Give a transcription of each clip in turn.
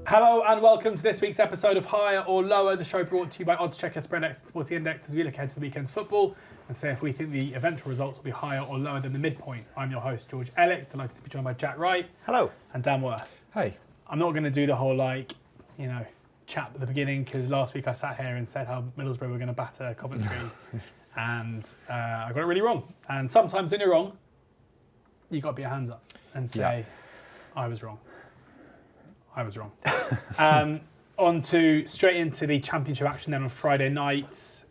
Hello and welcome to this week's episode of Higher or Lower, the show brought to you by oddschecker, Spread X and Sporting Index as we look ahead to the weekend's football and say if we think the eventual results will be higher or lower than the midpoint. I'm your host, George Ellick, delighted to be joined by Jack Wright. Hello. And Dan Worth. Hey. I'm not going to do the whole, chat at the beginning because last week I sat here and said how Middlesbrough were going to batter Coventry and I got it really wrong. And sometimes when you're wrong, you've got to put your hands up and say, I was wrong. I was wrong. Straight into the championship action then on Friday night.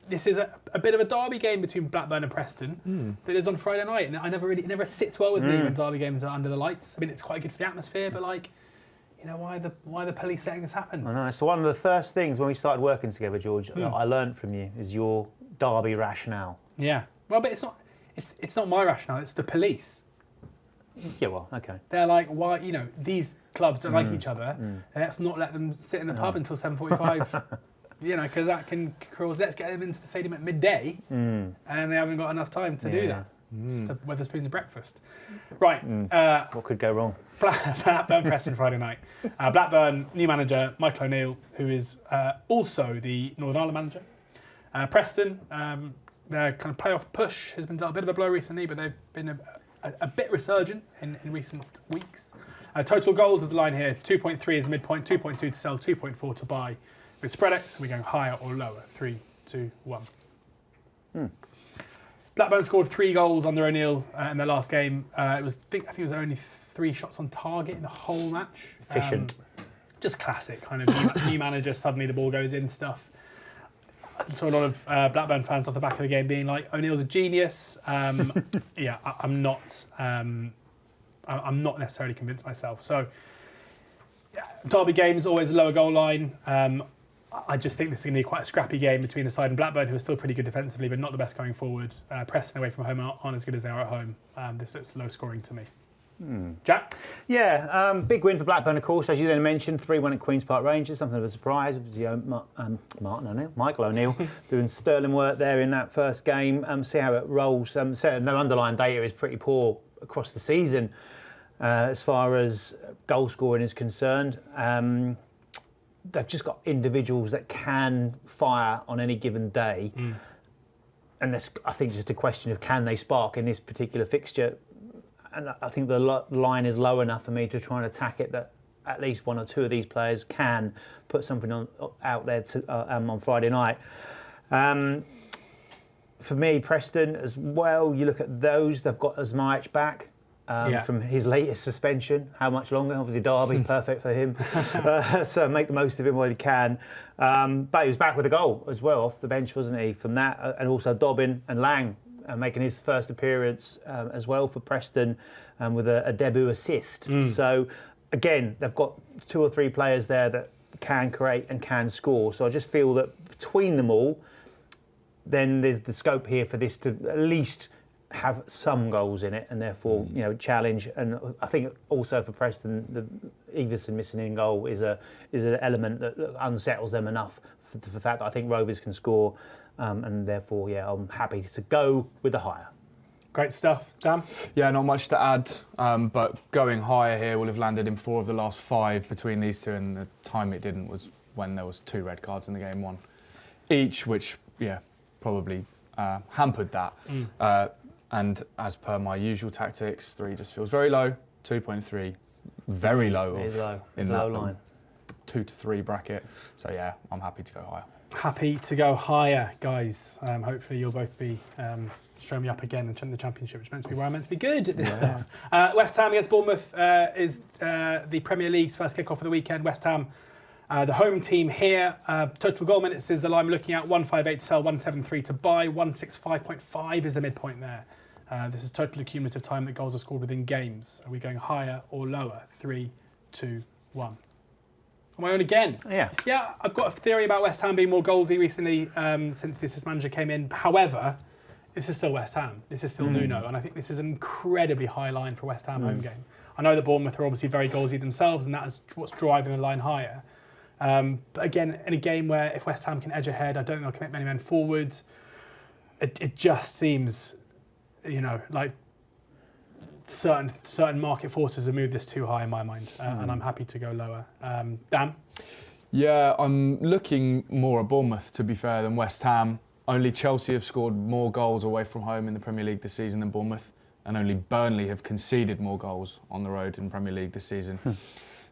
This is a bit of a derby game between Blackburn and Preston that is on Friday night, and it never sits well with me when derby games are under the lights. I mean, it's quite good for the atmosphere, but why the police letting this happen? I know. So one of the first things when we started working together, George, that I learned from you is your derby rationale. Yeah. Well, but it's not my rationale. It's the police. Yeah, well, okay. They're like, why? These clubs don't like each other. Let's not let them sit in the pub until 7:45. Because that can cause. Let's get them into the stadium at midday, and they haven't got enough time to do that. Just to Wetherspoon's breakfast. Right. What could go wrong? Blackburn Preston Friday night. Blackburn new manager Michael O'Neill, who is also the Northern Ireland manager. Preston, their kind of playoff push has been dealt a bit of a blow recently, but they've been a bit resurgent in recent weeks. Total goals is the line here. 2.3 is the midpoint, 2.2 to sell, 2.4 to buy. With Spread X, we're going higher or lower. 3, 2, 1. Blackburn scored 3 goals under O'Neill in their last game. I think it was only 3 shots on target in the whole match. Efficient. Just classic kind of new manager. Suddenly the ball goes in stuff. I saw a lot of Blackburn fans off the back of the game being like, O'Neill's a genius. I'm not necessarily convinced myself. So, derby games always a lower goal line. I just think this is going to be quite a scrappy game between the side and Blackburn, who are still pretty good defensively, but not the best going forward. Preston away from home aren't as good as they are at home. This looks low scoring to me. Jack? Yeah, big win for Blackburn, of course, as you then mentioned. 3-1 at Queen's Park Rangers, something of a surprise. Michael O'Neill, doing sterling work there in that first game. See how it rolls. No underlying data is pretty poor across the season as far as goal scoring is concerned. They've just got individuals that can fire on any given day. And that's, I think, just a question of can they spark in this particular fixture. And I think the line is low enough for me to try and attack it that at least 1 or 2 of these players can put something out there on Friday night. For me, Preston as well, you look at those, they've got Asmaich back from his latest suspension. How much longer? Obviously, derby, perfect for him. So make the most of him while you can. But he was back with a goal as well off the bench, wasn't he, from that? And also Dobbin and Lang making his first appearance as well for Preston with a debut assist. So, again, they've got 2 or 3 players there that can create and can score. So I just feel that between them all, then there's the scope here for this to at least have some goals in it and therefore, challenge. And I think also for Preston, the Everton missing in goal is an element that unsettles them enough for the fact that I think Rovers can score. And therefore, I'm happy to go with the higher. Great stuff. Dan? Yeah, not much to add, but going higher here will have landed in 4 of the last 5 between these two, and the time it didn't was when there was 2 red cards in the game, 1 each, which, probably hampered that. And as per my usual tactics, 3 just feels very low, 2.3, very low. It is low. In it's that low line. 2 to 3 bracket. So, I'm happy to go higher. Happy to go higher, guys. Hopefully you'll both be showing me up again in the Championship, which is meant to be where I'm meant to be good at this stuff. West Ham against Bournemouth is the Premier League's first kick-off of the weekend. West Ham, the home team here. Total goal minutes is the line we're looking at. 158 to sell, 173 to buy, 165.5 is the midpoint there. This is total accumulative time that goals are scored within games. Are we going higher or lower? 3, 2, 1. On my own again. Yeah, I've got a theory about West Ham being more goalsy recently since this manager came in. However, this is still West Ham. This is still Nuno, and I think this is an incredibly high line for West Ham home game. I know that Bournemouth are obviously very goalsy themselves, and that is what's driving the line higher. But again, in a game where if West Ham can edge ahead, I don't think they'll commit many men forward. It just seems, like certain market forces have moved this too high in my mind, and I'm happy to go lower. Dan? Yeah, I'm looking more at Bournemouth, to be fair, than West Ham. Only Chelsea have scored more goals away from home in the Premier League this season than Bournemouth, and only Burnley have conceded more goals on the road in Premier League this season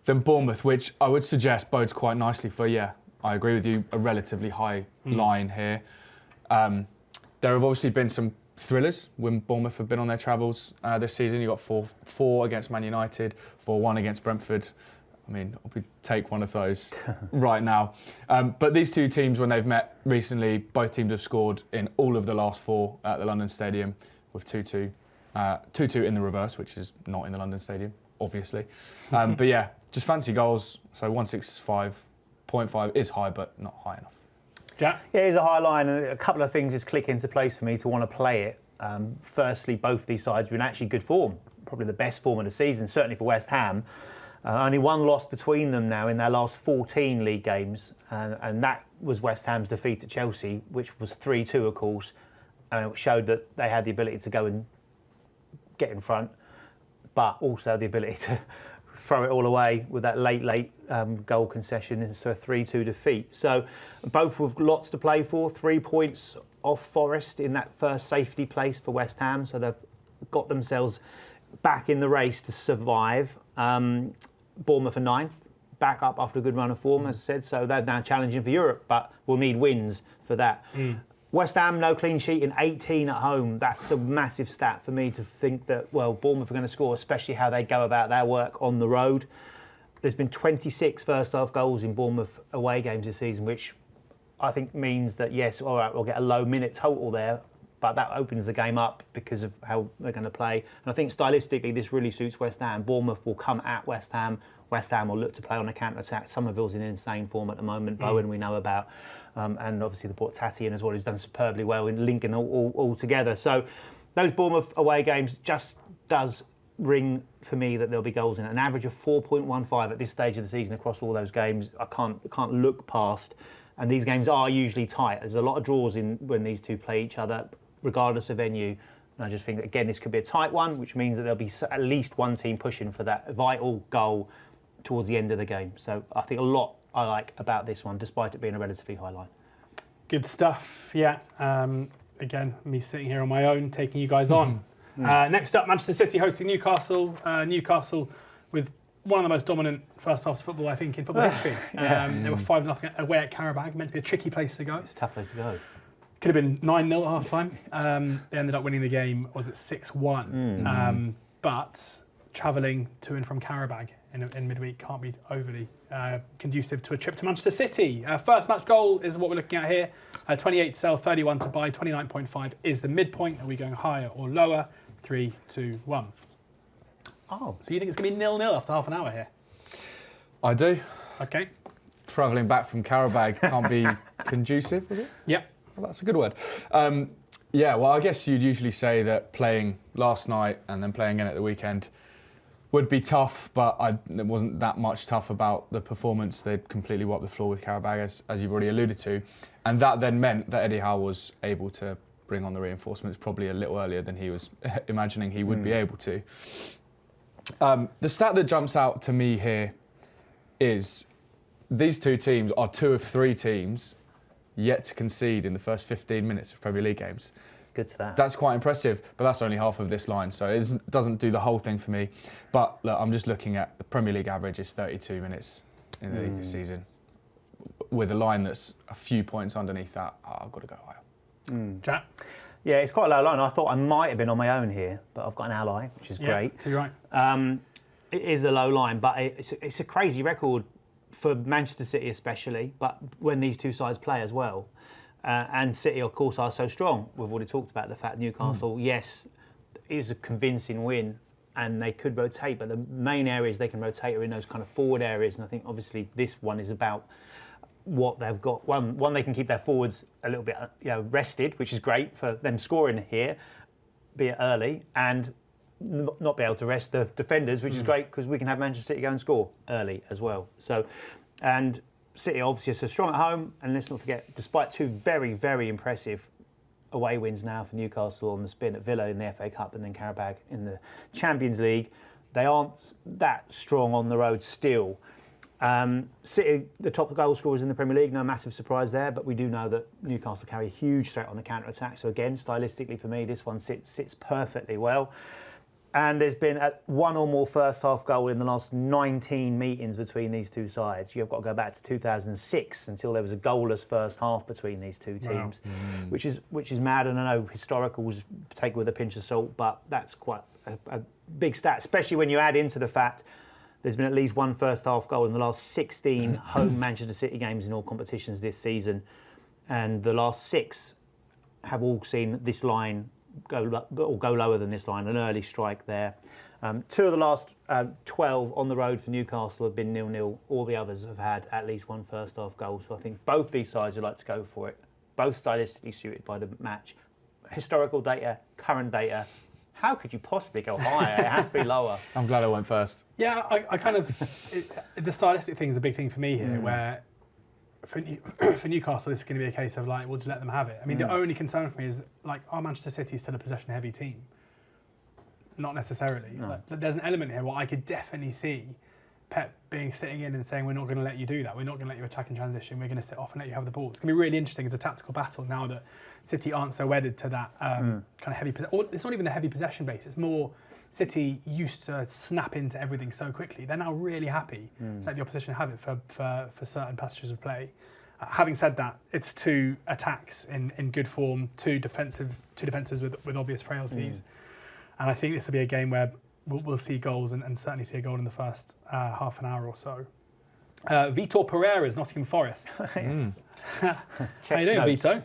than Bournemouth, which I would suggest bodes quite nicely for, I agree with you, a relatively high line here. There have obviously been some thrillers when Bournemouth have been on their travels this season. You got 4-4 against Man United, 4-1 against Brentford. I mean, we take one of those right now. But these two teams, when they've met recently, both teams have scored in all of the last 4 at the London Stadium, with 2-2. 2-2 in the reverse, which is not in the London Stadium, obviously. But yeah, just fancy goals. So 165.5 is high, but not high enough. Jack? Yeah, it's a high line, and a couple of things just click into place for me to want to play it. Firstly, both these sides are in actually good form, probably the best form of the season, certainly for West Ham. Only one loss between them now in their last 14 league games, and that was West Ham's defeat at Chelsea, which was 3-2, of course, and it showed that they had the ability to go and get in front, but also the ability to throw it all away with that late goal concession into a 3-2 defeat. So both with lots to play for. 3 points off Forest in that first safety place for West Ham, so they've got themselves back in the race to survive. Bournemouth are 9th, back up after a good run of form, as I said, so they're now challenging for Europe, but we'll need wins for that. West Ham, no clean sheet in 18 at home. That's a massive stat for me to think that, well, Bournemouth are going to score, especially how they go about their work on the road. There's been 26 first-half goals in Bournemouth away games this season, which I think means that, yes, all right, we'll get a low minute total there, but that opens the game up because of how they're going to play. And I think stylistically, this really suits West Ham. Bournemouth will come at West Ham. West Ham will look to play on a counter-attack. Somerville's in insane form at the moment. Bowen we know about. And obviously they brought Tati in as well, who's done superbly well in linking all together. So those Bournemouth away games just does ring for me that there'll be goals in it. An average of 4.15 at this stage of the season across all those games. I can't look past. And these games are usually tight. There's a lot of draws in when these two play each other, regardless of venue. And I just think that, again, this could be a tight one, which means that there'll be at least one team pushing for that vital goal towards the end of the game. So I think a lot I like about this one, despite it being a relatively high line. Good stuff, yeah. Again, me sitting here on my own, taking you guys on. Next up, Manchester City hosting Newcastle. Newcastle with one of the most dominant first halves of football, I think, in football history. They were 5-0 away at Qarabag, meant to be a tricky place to go. It's a tough place to go. Could have been 9-0 at half-time. They ended up winning the game, was it 6-1? But travelling to and from Qarabag in midweek can't be overly conducive to a trip to Manchester City. First match goal is what we're looking at here. 28 to sell, 31 to buy, 29.5 is the midpoint. Are we going higher or lower? 3, 2, 1. Oh. So you think it's going to be 0-0 after half an hour here? I do. Okay. Travelling back from Qarabag can't be conducive, is it? Yep. Well, that's a good word. Yeah, well, I guess you'd usually say that playing last night and then playing again at the weekend would be tough, but there wasn't that much tough about the performance. They completely wiped the floor with Qarabag, as you've already alluded to. And that then meant that Eddie Howe was able to bring on the reinforcements probably a little earlier than he was imagining he would be able to. The stat that jumps out to me here is these two teams are 2 of 3 teams yet to concede in the first 15 minutes of Premier League games. It's good to that. That's quite impressive, but that's only half of this line, so it doesn't do the whole thing for me. But look, I'm just looking at the Premier League average is 32 minutes in the league this season, with a line that's a few points underneath that. I've got to go higher. Jack? Yeah, it's quite a low line. I thought I might have been on my own here, but I've got an ally, which is great. So you're right. It is a low line, but it's a crazy record for Manchester City especially, but when these two sides play as well. And City, of course, are so strong. We've already talked about the fact Newcastle, yes, it was a convincing win and they could rotate, but the main areas they can rotate are in those kind of forward areas. And I think, obviously, this one is about what they've got. One, they can keep their forwards a little bit rested, which is great for them scoring here, be it early, and not be able to rest the defenders, which is great because we can have Manchester City go and score early as well. So, and City obviously are so strong at home, and let's not forget, despite 2 very, very impressive away wins now for Newcastle on the spin at Villa in the FA Cup and then Carabao in the Champions League. They aren't that strong on the road still. City, the top goal scorers in the Premier League, no massive surprise there, but we do know that Newcastle carry a huge threat on the counter-attack. So again, stylistically for me, this one sits perfectly well. And there's been one or more first-half goal in the last 19 meetings between these two sides. You've got to go back to 2006 until there was a goalless first half between these two teams, which is mad. And I know historicals take it with a pinch of salt, but that's quite a big stat, especially when you add into the fact there's been at least one first-half goal in the last 16 home Manchester City games in all competitions this season, and the last 6 have all seen this line go lower than this line, an early strike there. 2 of the last 12 on the road for Newcastle have been 0-0. All the others have had at least one first-half goal. So I think both these sides would like to go for it. Both stylistically suited by the match. Historical data, current data. How could you possibly go higher? It has to be lower. I'm glad I went first. Yeah, I kind of... the stylistic thing is a big thing for me here, where for Newcastle, this is going to be a case of like, we'll just let them have it. I mean, the only concern for me is like, are Manchester City still a possession-heavy team? Not necessarily. No. Like, there's an element here where I could definitely see Pep sitting in and saying, we're not going to let you do that. We're not going to let you attack in transition. We're going to sit off and let you have the ball. It's going to be really interesting. It's a tactical battle now that City aren't so wedded to that kind of heavy... It's not even the heavy possession base. It's more City used to snap into everything so quickly. They're now really happy to let the opposition have it for certain passages of play. Having said that, it's 2 attacks in good form, two defenses with obvious frailties. And I think this will be a game where we'll see goals and certainly see a goal in the first half an hour or so. Vitor Pereira's Nottingham Forest. How you doing, Vito?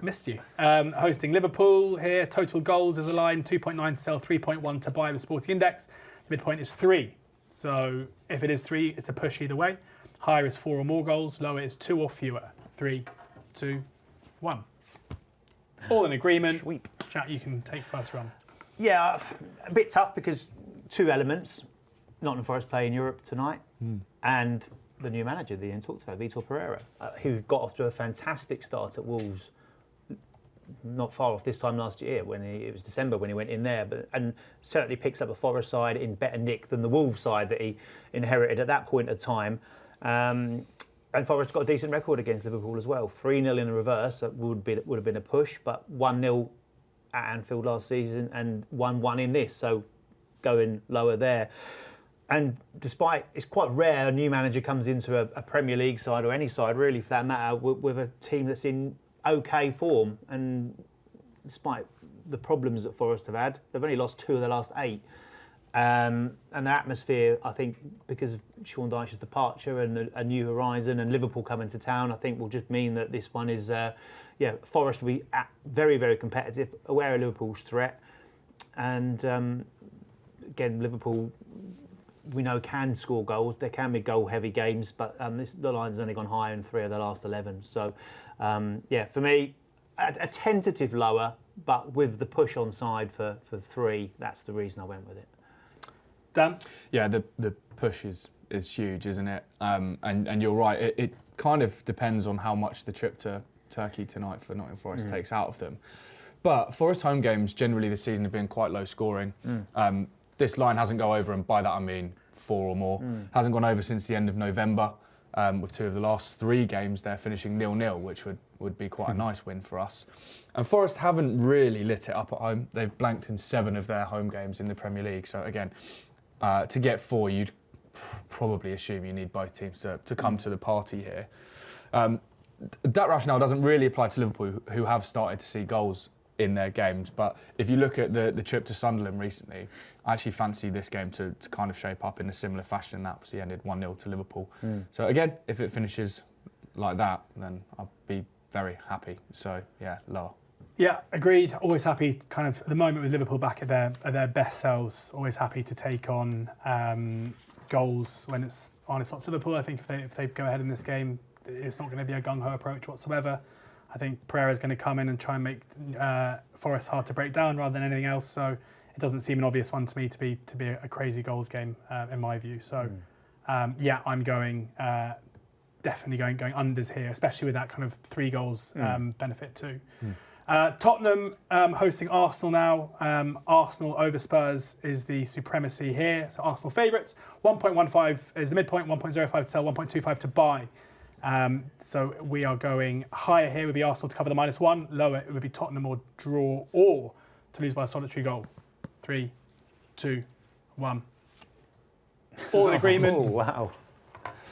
Missed you. Hosting Liverpool here. Total goals is a line, 2.9 to sell, 3.1 to buy with Sporting Index. The midpoint is 3. So if it is 3, it's a push either way. Higher is 4 or more goals. Lower is 2 or fewer. 3, 2, 1. All in agreement. Sweep. Chat, you can take first run. Yeah, a bit tough because 2 elements. Nottingham Forest play in Europe tonight, and the new manager that Ian talked about, Vitor Pereira, who got off to a fantastic start at Wolves, not far off this time last year when it was December when he went in there, and certainly picks up a Forest side in better nick than the Wolves side that he inherited at that point of time. And Forest got a decent record against Liverpool as well. 3-0 in the reverse, that would have been a push, but 1-0 at Anfield last season and 1-1 in this, so going lower there. And despite, it's quite rare a new manager comes into a Premier League side or any side really for that matter with a team that's in okay form. And despite the problems that Forest have had, they've only lost 2 of their last 8. And the atmosphere, I think, because of Sean Dyche's departure and a new horizon and Liverpool coming to town, I think will just mean that this one is, Forest will be very, very competitive, aware of Liverpool's threat. And again, Liverpool, we know, can score goals. There can be goal-heavy games, but the line's only gone higher in 3 of the last 11. So, for me, a tentative lower, but with the push on side for 3, that's the reason I went with it. Dan? Yeah, the push is huge, isn't it? And you're right. It kind of depends on how much the trip to Turkey tonight for Nottingham Forest takes out of them. But Forest home games generally this season have been quite low scoring. This line hasn't gone over, and by that I mean 4 or more. Hasn't gone over since the end of November, with 2 of the last 3 games they're finishing 0-0, which would be quite a nice win for us. And Forest haven't really lit it up at home. They've blanked in 7 of their home games in the Premier League. So again, to get 4, you'd probably assume you need both teams to come to the party here. That rationale doesn't really apply to Liverpool, who have started to see goals in their games. But if you look at the trip to Sunderland recently, I actually fancy this game to kind of shape up in a similar fashion. That obviously ended 1-0 to Liverpool. So again, if it finishes like that, then I'll be very happy. So yeah, lower. Yeah, agreed. Always happy, kind of at the moment with Liverpool back at their best selves. Always happy to take on goals when it's not Liverpool. I think if they go ahead in this game, it's not going to be a gung-ho approach whatsoever. I think Pereira's going to come in and try and make Forest hard to break down rather than anything else. So it doesn't seem an obvious one to me to be a crazy goals game in my view. So I'm going definitely going unders here, especially with that kind of 3 goals benefit too. Tottenham hosting Arsenal now. Arsenal over Spurs is the supremacy here. So Arsenal favourites. 1.15 is the midpoint, 1.05 to sell, 1.25 to buy. So we are going higher here. Would be Arsenal to cover the -1. Lower, it would be Tottenham or draw or to lose by a solitary goal. 3, 2, 1. All in agreement. Oh, wow.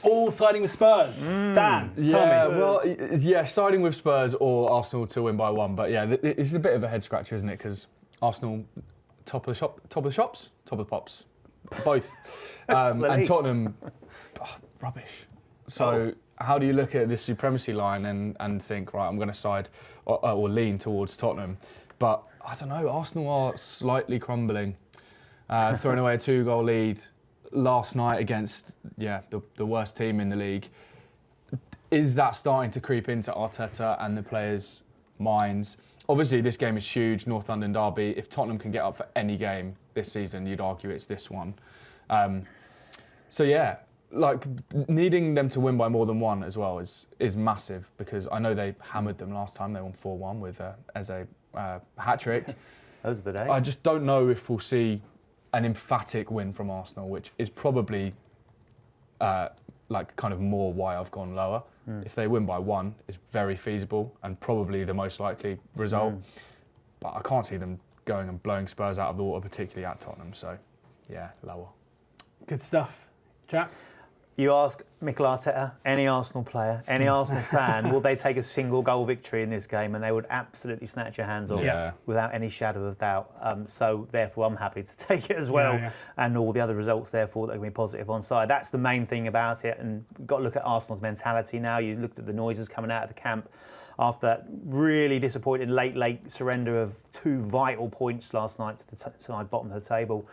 All siding with Spurs. Dan, tell me. Well, siding with Spurs or Arsenal to win by 1. But yeah, it's a bit of a head scratcher, isn't it? Because Arsenal, top of the shops, top of the pops, both, and Tottenham, rubbish. So how do you look at this supremacy line and think, right, I'm going to side or lean towards Tottenham? But I don't know. Arsenal are slightly crumbling, throwing away a 2-goal lead last night against the worst team in the league. Is that starting to creep into Arteta and the players' minds? Obviously, this game is huge, North London derby. If Tottenham can get up for any game this season, you'd argue it's this one. Needing them to win by more than 1 as well is massive, because I know they hammered them last time. They won 4-1 with Eze hat-trick. Those are the days. I just don't know if we'll see an emphatic win from Arsenal, which is probably kind of more why I've gone lower. If they win by 1, it's very feasible and probably the most likely result. But I can't see them going and blowing Spurs out of the water, particularly at Tottenham. So, yeah, lower. Good stuff. Jack? You ask Mikel Arteta, any Arsenal player, any Arsenal fan, will they take a single goal victory in this game? And they would absolutely snatch your hands off without any shadow of doubt. So therefore, I'm happy to take it as well. And all the other results, therefore, that can be positive on side. That's the main thing about it. And you've got to look at Arsenal's mentality now. You looked at the noises coming out of the camp after that really disappointing late surrender of 2 vital points last night to the side bottom of the table.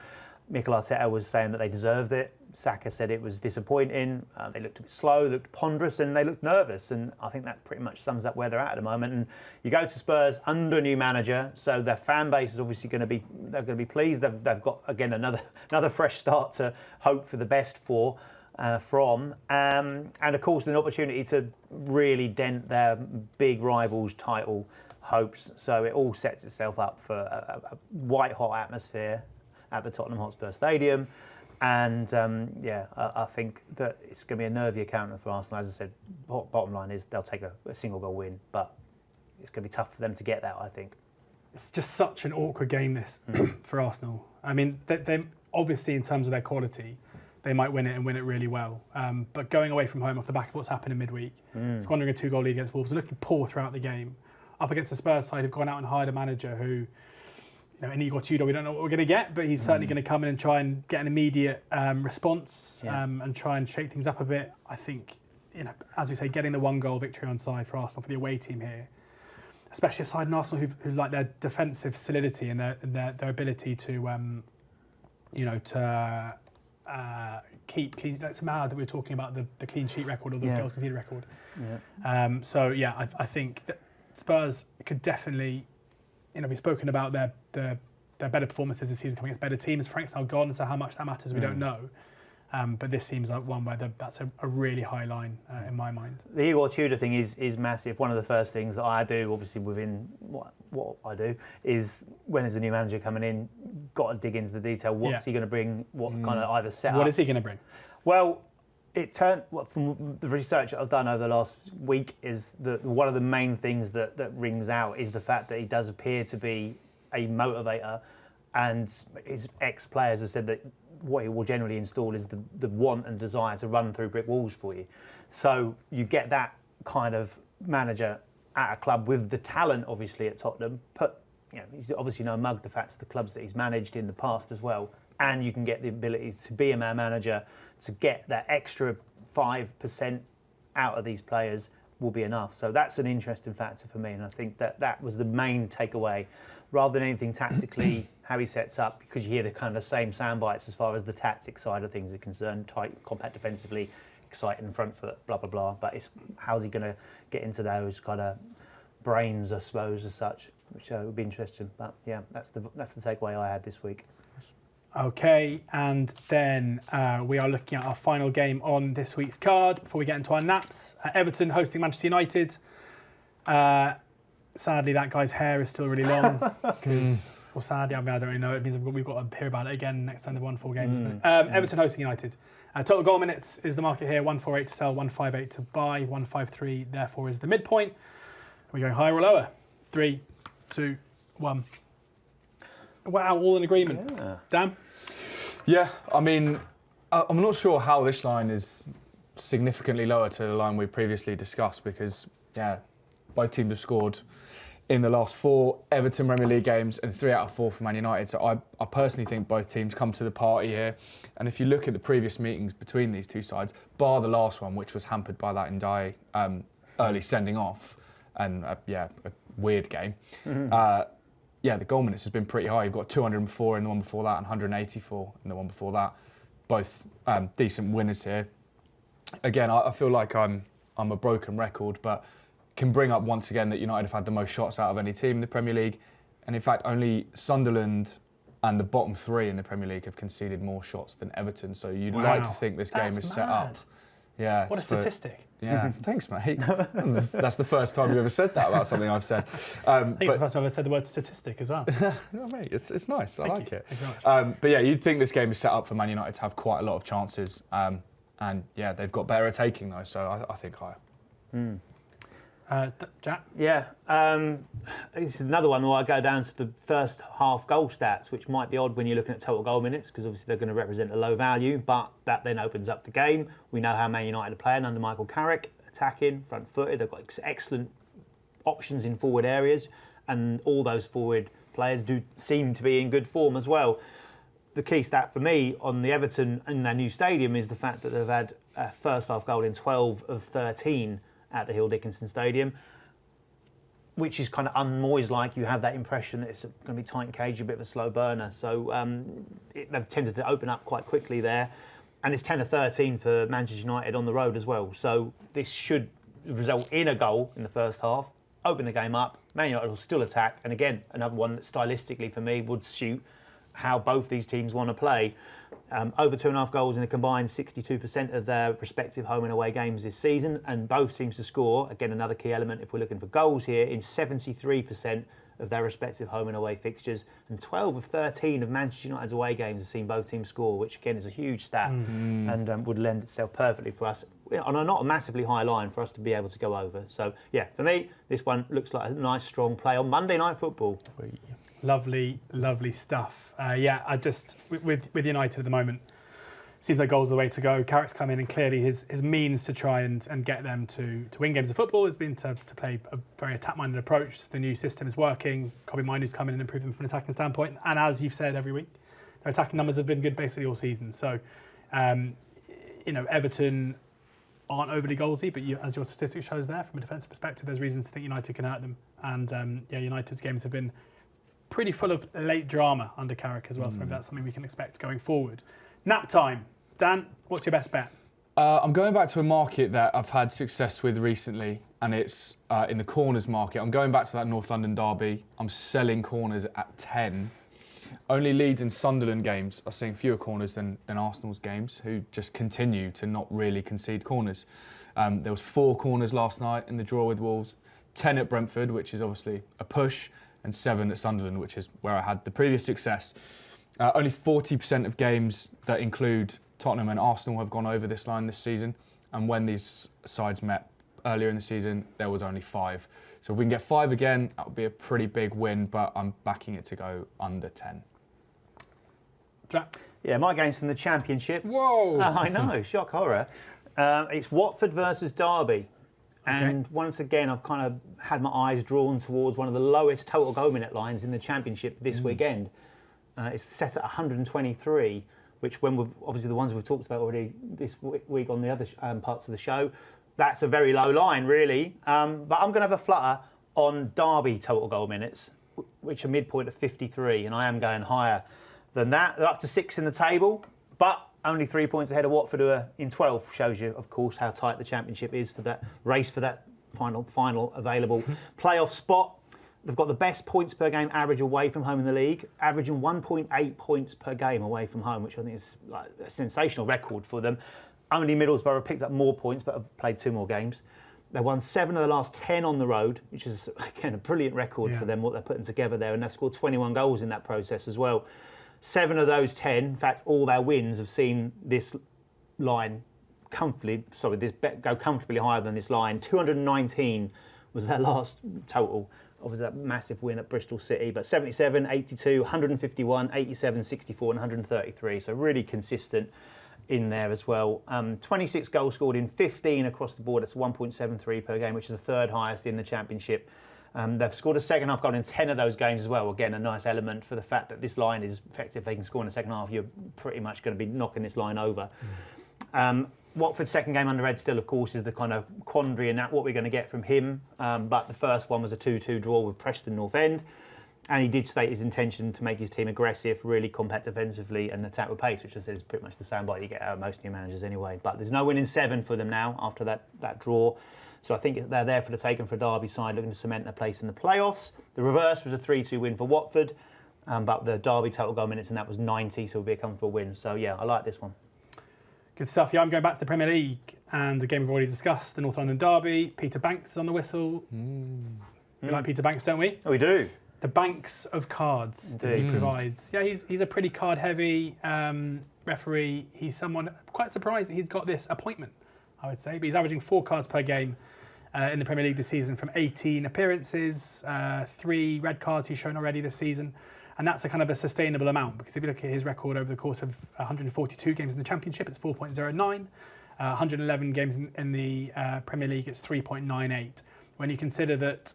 Mikel Arteta was saying that they deserved it. Saka said it was disappointing. They looked a bit slow, looked ponderous, and they looked nervous. And I think that pretty much sums up where they're at the moment. And you go to Spurs under a new manager, so their fan base is obviously going to be pleased. They've got again another fresh start to hope for the best from. And of course, an opportunity to really dent their big rivals' title hopes. So it all sets itself up for a white hot atmosphere at the Tottenham Hotspur Stadium. And I think that it's going to be a nervy encounter for Arsenal. As I said, bottom line is they'll take a single goal win, but it's going to be tough for them to get that, I think. It's just such an awkward game, this, for Arsenal. I mean, they obviously, in terms of their quality, they might win it and win it really well. But going away from home off the back of what's happened in midweek, squandering a 2-goal lead against Wolves, looking poor throughout the game, up against the Spurs side who've gone out and hired a manager who, in Igor Tudor, we don't know what we're going to get, but he's certainly going to come in and try and get an immediate response and try and shake things up a bit. I think, as we say, getting the 1-goal victory on side for Arsenal for the away team here, especially a side in Arsenal who like their defensive solidity and their ability to, keep clean. It's mad that we're talking about the clean sheet record or the goals conceded record. I think that Spurs could definitely. We've spoken about their better performances this season coming against better teams. Frank's now gone, so how much that matters, we don't know. But this seems like one where that's a really high line in my mind. The Igor Tudor thing is massive. One of the first things that I do, obviously within what I do, is when there's a new manager coming in, got to dig into the detail. What's he going to bring? What kind of either set up? What is he going to bring? Well, it turned from the research I've done over the last week is that one of the main things that rings out is the fact that he does appear to be a motivator, and his ex-players have said that what he will generally install is the want and desire to run through brick walls for you. So you get that kind of manager at a club with the talent, obviously, at Tottenham. He's obviously no mug the fact of the clubs that he's managed in the past as well. And you can get the ability to be a man manager, to get that extra 5% out of these players will be enough. So that's an interesting factor for me. And I think that was the main takeaway, rather than anything tactically, how he sets up, because you hear the kind of same sound bites as far as the tactic side of things are concerned, tight, compact defensively, exciting front foot, blah, blah, blah. But it's how's he going to get into those kind of brains, I suppose, as such, which would be interesting. But yeah, that's the takeaway I had this week. Okay, and then we are looking at our final game on this week's card before we get into our naps. Everton hosting Manchester United. sadly that guy's hair is still really long. Well, sadly, I don't really know. It means we've got to hear about it again next time they've won 4 games. Isn't it? Everton hosting United. Total goal minutes is the market here. 148 to sell, 158 to buy, 153 therefore is the midpoint. Are we going higher or lower? 3, 2, 1. Wow, all in agreement. Yeah. Dan? Yeah, I mean, I'm not sure how this line is significantly lower to the line we previously discussed because, both teams have scored in the last 4 Everton Premier League games and 3 out of 4 for Man United. So I personally think both teams come to the party here. And if you look at the previous meetings between these two sides, bar the last one, which was hampered by that Ndiaye early sending off and, a weird game. The goal minutes has been pretty high. You've got 204 in the one before that and 184 in the one before that. Both decent winners here. Again, I feel like I'm a broken record, but can bring up once again that United have had the most shots out of any team in the Premier League. And in fact, only Sunderland and the bottom 3 in the Premier League have conceded more shots than Everton. So you'd like to think this game is set up. Yeah. What a statistic. Yeah, thanks, mate. That's the first time you've ever said that about something I've said. I think it's the first time I've ever said the word statistic as well. No, mate, it's nice. I like it. Thank you very much. But yeah, you'd think this game is set up for Man United to have quite a lot of chances. And yeah, they've got better at taking those, so I think higher. Jack? Yeah, this is another one where I go down to the first half goal stats, which might be odd when you're looking at total goal minutes, because obviously they're going to represent a low value, but that then opens up the game. We know how Man United are playing under Michael Carrick, attacking, front-footed. They've got excellent options in forward areas, and all those forward players do seem to be in good form as well. The key stat for me on the Everton in their new stadium is the fact that they've had a first half goal in 12 of 13 at the Hill Dickinson Stadium, which is kind of unmoist-like. You have that impression that it's going to be tight and cagey, a bit of a slow burner. So they've tended to open up quite quickly there. And it's 10 of 13 for Manchester United on the road as well. So this should result in a goal in the first half, open the game up. Man United will still attack. And again, another one that stylistically for me would suit how both these teams want to play. Over 2.5 goals in a combined 62% of their respective home and away games this season, and both teams to score, again another key element if we're looking for goals here, in 73% of their respective home and away fixtures, and 12 of 13 of Manchester United's away games have seen both teams score, which again is a huge stat and would lend itself perfectly for us on a not a massively high line for us to be able to go over. So yeah, for me, this one looks like a nice strong play on Monday Night Football. Lovely, lovely stuff. I just, with United at the moment, seems like goals are the way to go. Carrick's come in and clearly his means to try and get them to win games of football has been to play a very attack-minded approach. The new system is working. Kobbie Mainoo's come in and improved them from an attacking standpoint. And as you've said every week, their attacking numbers have been good basically all season. So, Everton aren't overly goalsy, but as your statistics shows there, from a defensive perspective, there's reasons to think United can hurt them. And United's games have been pretty full of late drama under Carrick as well, so maybe that's something we can expect going forward. Nap time. Dan, what's your best bet? I'm going back to a market that I've had success with recently, and it's in the corners market. I'm going back to that North London derby. I'm selling corners at 10. Only Leeds and Sunderland games are seeing fewer corners than Arsenal's games, who just continue to not really concede corners. There was 4 corners last night in the draw with Wolves, 10 at Brentford, which is obviously a push, and 7 at Sunderland, which is where I had the previous success. Only 40% of games that include Tottenham and Arsenal have gone over this line this season. And when these sides met earlier in the season, there was only 5. So if we can get 5 again, that would be a pretty big win, but I'm backing it to go under 10. Jack? Yeah, my game's from the Championship. Whoa! I know, shock horror. It's Watford versus Derby. And once again, I've kind of had my eyes drawn towards one of the lowest total goal minute lines in the Championship this weekend. It's set at 123, which when we've obviously the ones we've talked about already this week on the other parts of the show, that's a very low line, really. But I'm going to have a flutter on Derby total goal minutes, which are midpoint of 53, and I am going higher than that. They're up to 6 in the table, but only 3 points ahead of Watford, who are in 12th. Shows you, of course, how tight the Championship is for that race for that final available playoff spot. They've got the best points per game average away from home in the league, averaging 1.8 points per game away from home, which I think is like a sensational record for them. Only Middlesbrough picked up more points, but have played 2 more games. They won 7 of the last 10 on the road, which is, again, a brilliant record for them, what they're putting together there. And they've scored 21 goals in that process as well. 7 of those 10, in fact, all their wins have seen this line go comfortably higher than this line. 219 was their last total. Obviously, that massive win at Bristol City. But 77, 82, 151, 87, 64 and 133. So really consistent in there as well. 26 goals scored in 15 across the board. That's 1.73 per game, which is the third highest in the Championship. They've scored a second half goal in 10 of those games as well. Again, a nice element for the fact that this line is effective. If they can score in the second half, you're pretty much going to be knocking this line over. Watford's second game under Ed still, of course, is the kind of quandary in that what we're going to get from him. But the first one was a 2-2 draw with Preston North End. And he did state his intention to make his team aggressive, really compact defensively and attack with pace, which is pretty much the soundbite you get out of most new managers anyway. But there's no winning 7 for them now after that draw. So I think they're there for the taking for a Derby side looking to cement their place in the playoffs. The reverse was a 3-2 win for Watford. But the Derby total goal minutes and that was 90, so it'll be a comfortable win. So yeah, I like this one. Good stuff. Yeah, I'm going back to the Premier League and a game we've already discussed, the North London Derby. Peter Banks is on the whistle. We like Peter Banks, don't we? Oh, we do. The banks of cards that he provides. Yeah, he's a pretty card-heavy referee. He's someone quite surprised that he's got this appointment, I would say. But he's averaging 4 cards per game in the Premier League this season from 18 appearances, 3 red cards he's shown already this season. And that's a kind of a sustainable amount because if you look at his record over the course of 142 games in the Championship, it's 4.09. 111 games in the Premier League, it's 3.98. When you consider that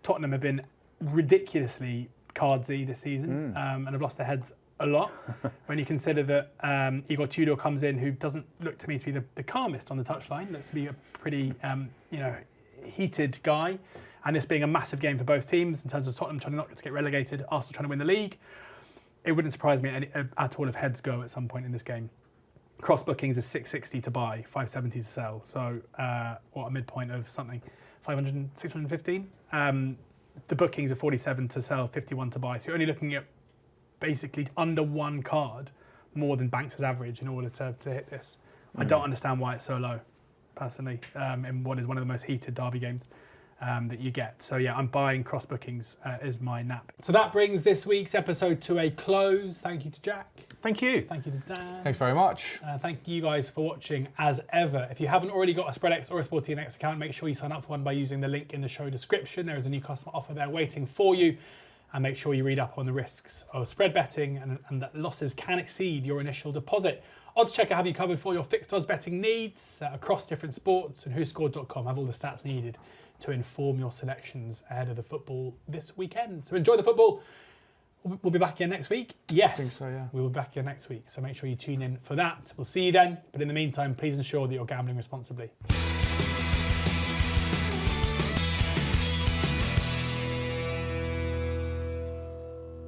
Tottenham have been ridiculously cardsy this season and have lost their heads a lot. When you consider that Igor Tudor comes in, who doesn't look to me to be the calmest on the touchline, looks to be a pretty heated guy. And this being a massive game for both teams in terms of Tottenham trying not to get relegated, Arsenal trying to win the league, it wouldn't surprise me at all if heads go at some point in this game. Cross bookings is 660 to buy, 570 to sell. So a midpoint of something, 500, 615. The bookings are 47 to sell, 51 to buy. So you're only looking at basically under 1 card more than Banks' average in order to hit this. I don't understand why it's so low, personally, in what is one of the most heated derby games that you get. So yeah, I'm buying cross bookings is my nap. So that brings this week's episode to a close. Thank you to Jack. Thank you. Thank you to Dan. Thanks very much. Thank you guys for watching as ever. If you haven't already got a SpreadX or a SportyNX account, make sure you sign up for one by using the link in the show description. There is a new customer offer there waiting for you. And make sure you read up on the risks of spread betting and that losses can exceed your initial deposit. Oddschecker have you covered for your fixed odds betting needs across different sports, and whoscored.com have all the stats needed to inform your selections ahead of the football this weekend. So enjoy the football. We'll be back again next week. Yes, I think so, yeah. We will be back again next week. So make sure you tune in for that. We'll see you then. But in the meantime, please ensure that you're gambling responsibly.